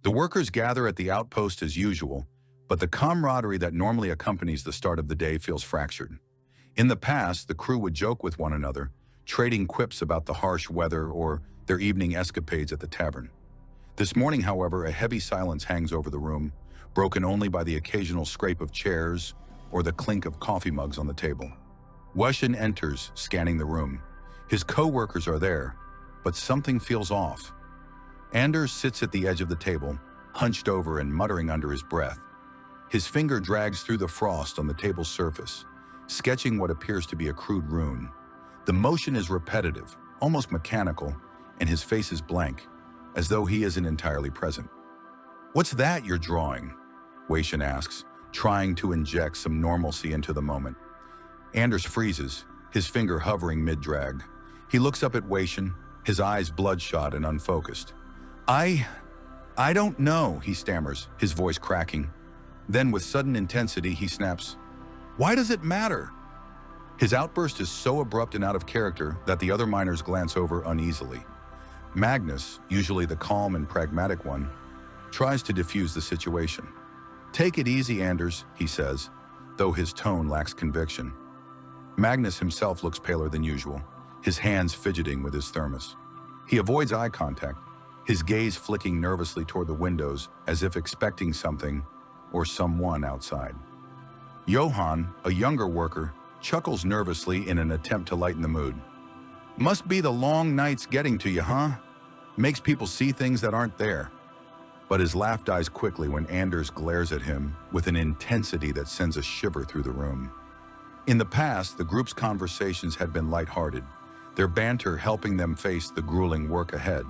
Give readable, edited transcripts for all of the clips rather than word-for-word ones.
The workers gather at the outpost as usual, but the camaraderie that normally accompanies the start of the day feels fractured. In the past, the crew would joke with one another, trading quips about the harsh weather or their evening escapades at the tavern. This morning, however, a heavy silence hangs over the room, broken only by the occasional scrape of chairs or the clink of coffee mugs on the table. Weshin enters, scanning the room. His co-workers are there, but something feels off. Anders sits at the edge of the table, hunched over and muttering under his breath. His finger drags through the frost on the table's surface, sketching what appears to be a crude rune. The motion is repetitive, almost mechanical, and his face is blank, as though he isn't entirely present. "What's that you're drawing?" Weshin asks, trying to inject some normalcy into the moment. Anders freezes, his finger hovering mid-drag. He looks up at Weshin, his eyes bloodshot and unfocused. I don't know," he stammers, his voice cracking. Then with sudden intensity, he snaps, "Why does it matter?" His outburst is so abrupt and out of character that the other miners glance over uneasily. Magnus, usually the calm and pragmatic one, tries to diffuse the situation. "Take it easy, Anders," he says, though his tone lacks conviction. Magnus himself looks paler than usual, his hands fidgeting with his thermos. He avoids eye contact, his gaze flicking nervously toward the windows as if expecting something or someone outside. Johan, a younger worker, chuckles nervously in an attempt to lighten the mood. "Must be the long nights getting to you, huh? Makes people see things that aren't there." But his laugh dies quickly when Anders glares at him with an intensity that sends a shiver through the room. In the past, the group's conversations had been lighthearted, their banter helping them face the grueling work ahead.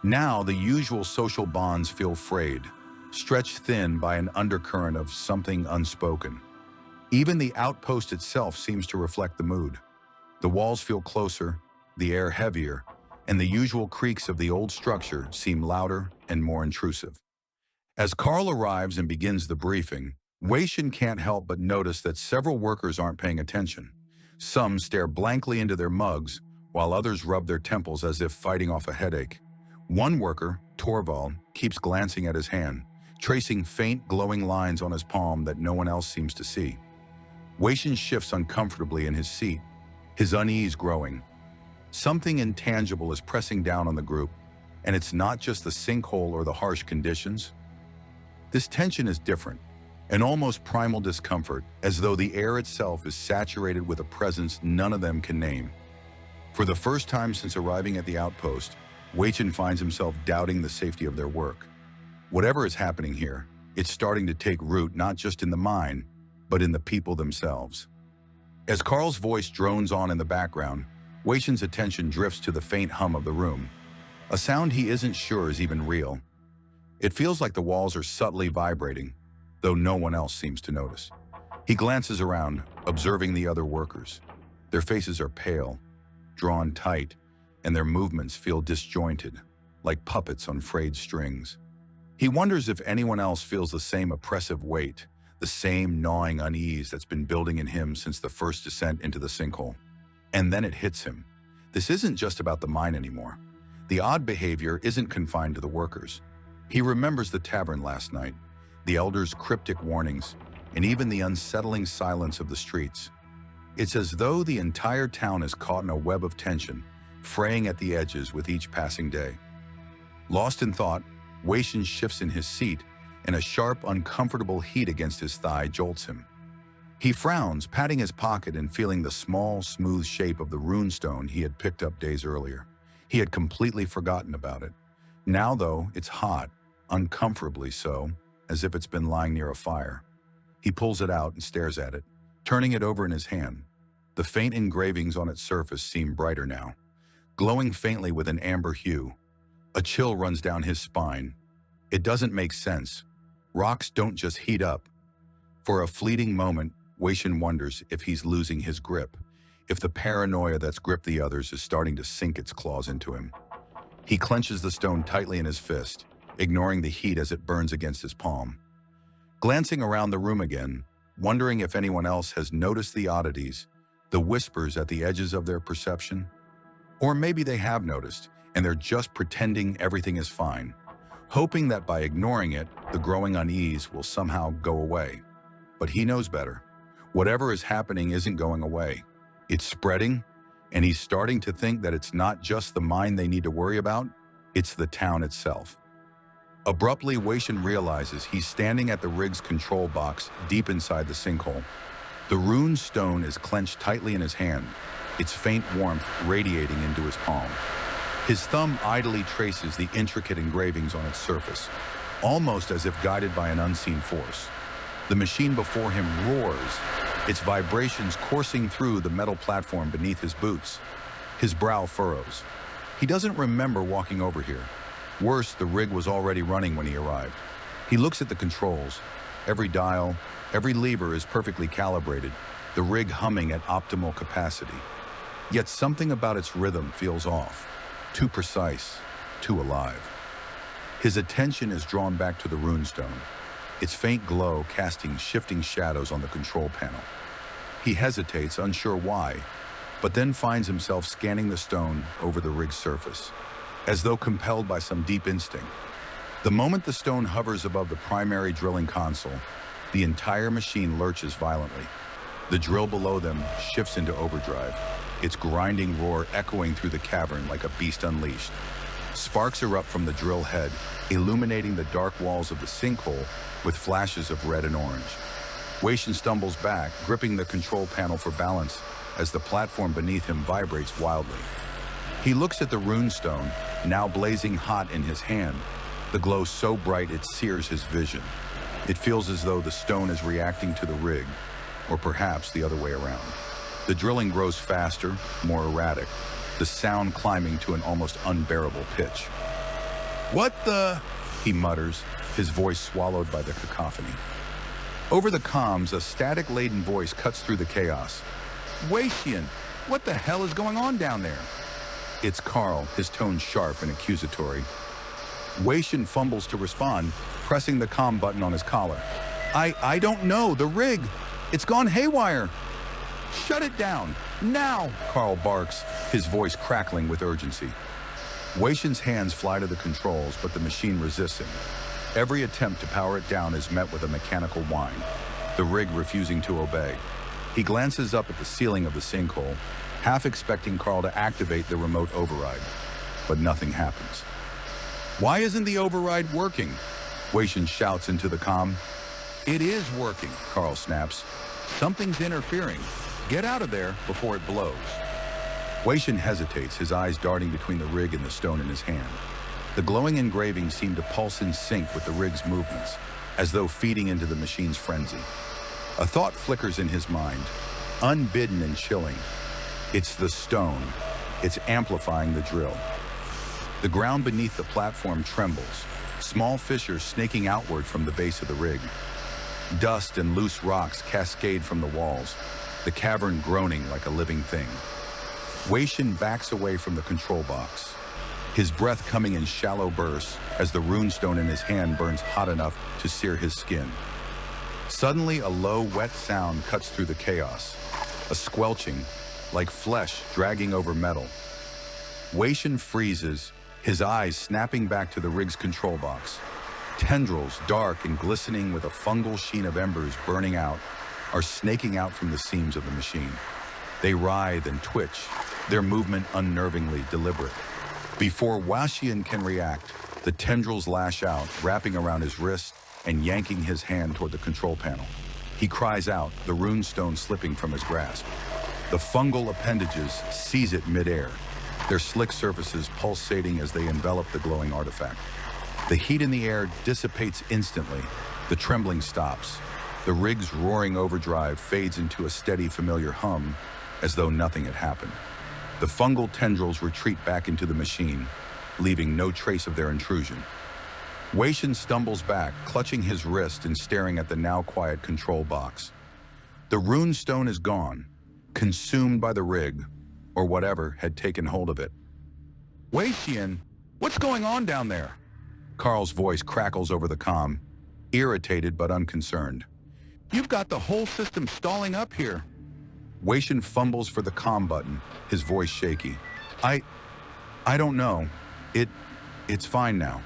Now, the usual social bonds feel frayed, stretched thin by an undercurrent of something unspoken. Even the outpost itself seems to reflect the mood. The walls feel closer, the air heavier, and the usual creaks of the old structure seem louder and more intrusive. As Carl arrives and begins the briefing, Weshin can't help but notice that several workers aren't paying attention. Some stare blankly into their mugs, while others rub their temples as if fighting off a headache. One worker, Torvald, keeps glancing at his hand, tracing faint glowing lines on his palm that no one else seems to see. Weshin shifts uncomfortably in his seat, his unease growing. Something intangible is pressing down on the group, and it's not just the sinkhole or the harsh conditions. This tension is different, an almost primal discomfort, as though the air itself is saturated with a presence none of them can name. For the first time since arriving at the outpost, Weshin finds himself doubting the safety of their work. Whatever is happening here, it's starting to take root not just in the mine, but in the people themselves. As Carl's voice drones on in the background, Weshin's attention drifts to the faint hum of the room, a sound he isn't sure is even real. It feels like the walls are subtly vibrating, though no one else seems to notice. He glances around, observing the other workers. Their faces are pale, drawn tight, and their movements feel disjointed, like puppets on frayed strings. He wonders if anyone else feels the same oppressive weight, the same gnawing unease that's been building in him since the first descent into the sinkhole. And then it hits him. This isn't just about the mine anymore. The odd behavior isn't confined to the workers. He remembers the tavern last night, the elders' cryptic warnings, and even the unsettling silence of the streets. It's as though the entire town is caught in a web of tension, fraying at the edges with each passing day. Lost in thought, Weshin shifts in his seat, and a sharp, uncomfortable heat against his thigh jolts him. He frowns, patting his pocket and feeling the small, smooth shape of the runestone he had picked up days earlier. He had completely forgotten about it. Now, though, it's hot, uncomfortably so, as if it's been lying near a fire. He pulls it out and stares at it, turning it over in his hand. The faint engravings on its surface seem brighter now, glowing faintly with an amber hue. A chill runs down his spine. It doesn't make sense. Rocks don't just heat up. For a fleeting moment, Weshin wonders if he's losing his grip, if the paranoia that's gripped the others is starting to sink its claws into him. He clenches the stone tightly in his fist, ignoring the heat as it burns against his palm. Glancing around the room again, wondering if anyone else has noticed the oddities, the whispers at the edges of their perception. Or maybe they have noticed, and they're just pretending everything is fine. hoping that by ignoring it, the growing unease will somehow go away. But he knows better. Whatever is happening isn't going away. It's spreading, and he's starting to think that it's not just the mine they need to worry about, it's the town itself. Abruptly, Weishin realizes he's standing at the rig's control box deep inside the sinkhole. The rune stone is clenched tightly in his hand, its faint warmth radiating into his palm. His thumb idly traces the intricate engravings on its surface, almost as if guided by an unseen force. The machine before him roars, its vibrations coursing through the metal platform beneath his boots. His brow furrows. He doesn't remember walking over here. Worse, the rig was already running when he arrived. He looks at the controls. Every dial, every lever is perfectly calibrated, the rig humming at optimal capacity. Yet something about its rhythm feels off, too precise, too alive. His attention is drawn back to the runestone, its faint glow casting shifting shadows on the control panel. He hesitates, unsure why, but then finds himself scanning the stone over the rig's surface, as though compelled by some deep instinct. The moment the stone hovers above the primary drilling console, the entire machine lurches violently. The drill below them shifts into overdrive, its grinding roar echoing through the cavern like a beast unleashed. Sparks erupt from the drill head, illuminating the dark walls of the sinkhole with flashes of red and orange. Weishin stumbles back, gripping the control panel for balance as the platform beneath him vibrates wildly. He looks at the runestone, now blazing hot in his hand, the glow so bright it sears his vision. It feels as though the stone is reacting to the rig, or perhaps the other way around. The drilling grows faster, more erratic, the sound climbing to an almost unbearable pitch. "What the?" he mutters, his voice swallowed by the cacophony. Over the comms, a static-laden voice cuts through the chaos. "Weishin, what the hell is going on down there?" It's Carl, his tone sharp and accusatory. Weishin fumbles to respond, pressing the comm button on his collar. I don't know, the rig, it's gone haywire." "Shut it down, now," Carl barks, his voice crackling with urgency. Weishin's hands fly to the controls, but the machine resists him. Every attempt to power it down is met with a mechanical whine, the rig refusing to obey. He glances up at the ceiling of the sinkhole, half expecting Carl to activate the remote override, but nothing happens. "Why isn't the override working?" Weishin shouts into the comm. "It is working," Carl snaps. "Something's interfering. Get out of there before it blows." Weishin hesitates, his eyes darting between the rig and the stone in his hand. The glowing engravings seem to pulse in sync with the rig's movements, as though feeding into the machine's frenzy. A thought flickers in his mind, unbidden and chilling. It's the stone. It's amplifying the drill. The ground beneath the platform trembles, small fissures snaking outward from the base of the rig. Dust and loose rocks cascade from the walls, the cavern groaning like a living thing. Weishin backs away from the control box, his breath coming in shallow bursts as the runestone in his hand burns hot enough to sear his skin. Suddenly, a low, wet sound cuts through the chaos, a squelching, like flesh dragging over metal. Weishin freezes, his eyes snapping back to the rig's control box. Tendrils, dark and glistening with a fungal sheen of embers burning out, are snaking out from the seams of the machine. They writhe and twitch, their movement unnervingly deliberate. Before Weishin can react, the tendrils lash out, wrapping around his wrist and yanking his hand toward the control panel. He cries out, the runestone slipping from his grasp. The fungal appendages seize it midair, their slick surfaces pulsating as they envelop the glowing artifact. The heat in the air dissipates instantly. The trembling stops. The rig's roaring overdrive fades into a steady, familiar hum, as though nothing had happened. The fungal tendrils retreat back into the machine, leaving no trace of their intrusion. Weishin stumbles back, clutching his wrist and staring at the now quiet control box. The runestone is gone, consumed by the rig, or whatever had taken hold of it. "Weishin, what's going on down there?" Carl's voice crackles over the comm, irritated but unconcerned. "You've got the whole system stalling up here." Weishin fumbles for the comm button, his voice shaky. I don't know. It's fine now."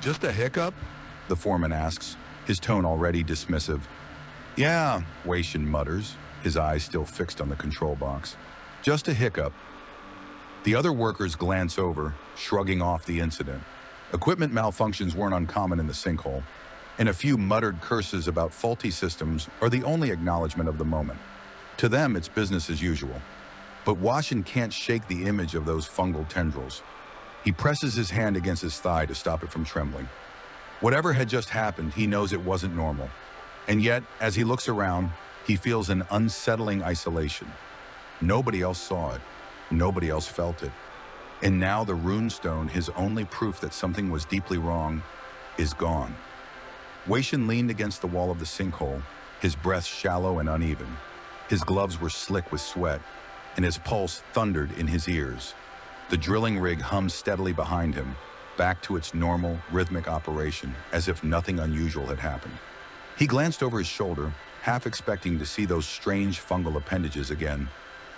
Just a hiccup? The foreman asks, his tone already dismissive. Yeah, Waishin mutters, his eyes still fixed on the control box. Just a hiccup. The other workers glance over, shrugging off the incident. Equipment malfunctions weren't uncommon in the sinkhole, and a few muttered curses about faulty systems are the only acknowledgement of the moment. To them, it's business as usual. But Washin can't shake the image of those fungal tendrils. He presses his hand against his thigh to stop it from trembling. Whatever had just happened, he knows it wasn't normal. And yet, as he looks around, he feels an unsettling isolation. Nobody else saw it. Nobody else felt it. And now the runestone, his only proof that something was deeply wrong, is gone. Waishin leaned against the wall of the sinkhole, his breath shallow and uneven. His gloves were slick with sweat, and his pulse thundered in his ears. The drilling rig hummed steadily behind him, back to its normal, rhythmic operation, as if nothing unusual had happened. He glanced over his shoulder, half expecting to see those strange fungal appendages again,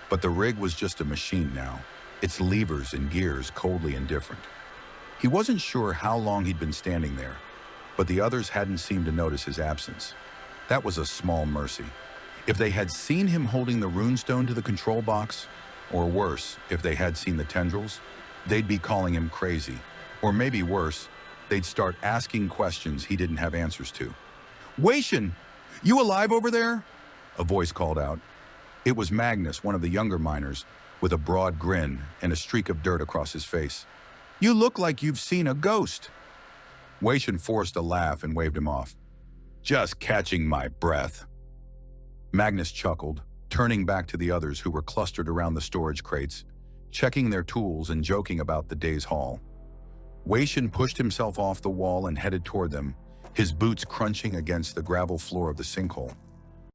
but the rig was just a machine now, its levers and gears coldly indifferent. He wasn't sure how long he'd been standing there, but the others hadn't seemed to notice his absence. That was a small mercy. If they had seen him holding the runestone to the control box, or worse, if they had seen the tendrils, they'd be calling him crazy. Or maybe worse, they'd start asking questions he didn't have answers to. Waishin, you alive over there? A voice called out. It was Magnus, one of the younger miners, with a broad grin and a streak of dirt across his face. You look like you've seen a ghost. Waishin forced a laugh and waved him off. Just catching my breath. Magnus chuckled, turning back to the others who were clustered around the storage crates, checking their tools and joking about the day's haul. Waishin pushed himself off the wall and headed toward them, his boots crunching against the gravel floor of the sinkhole.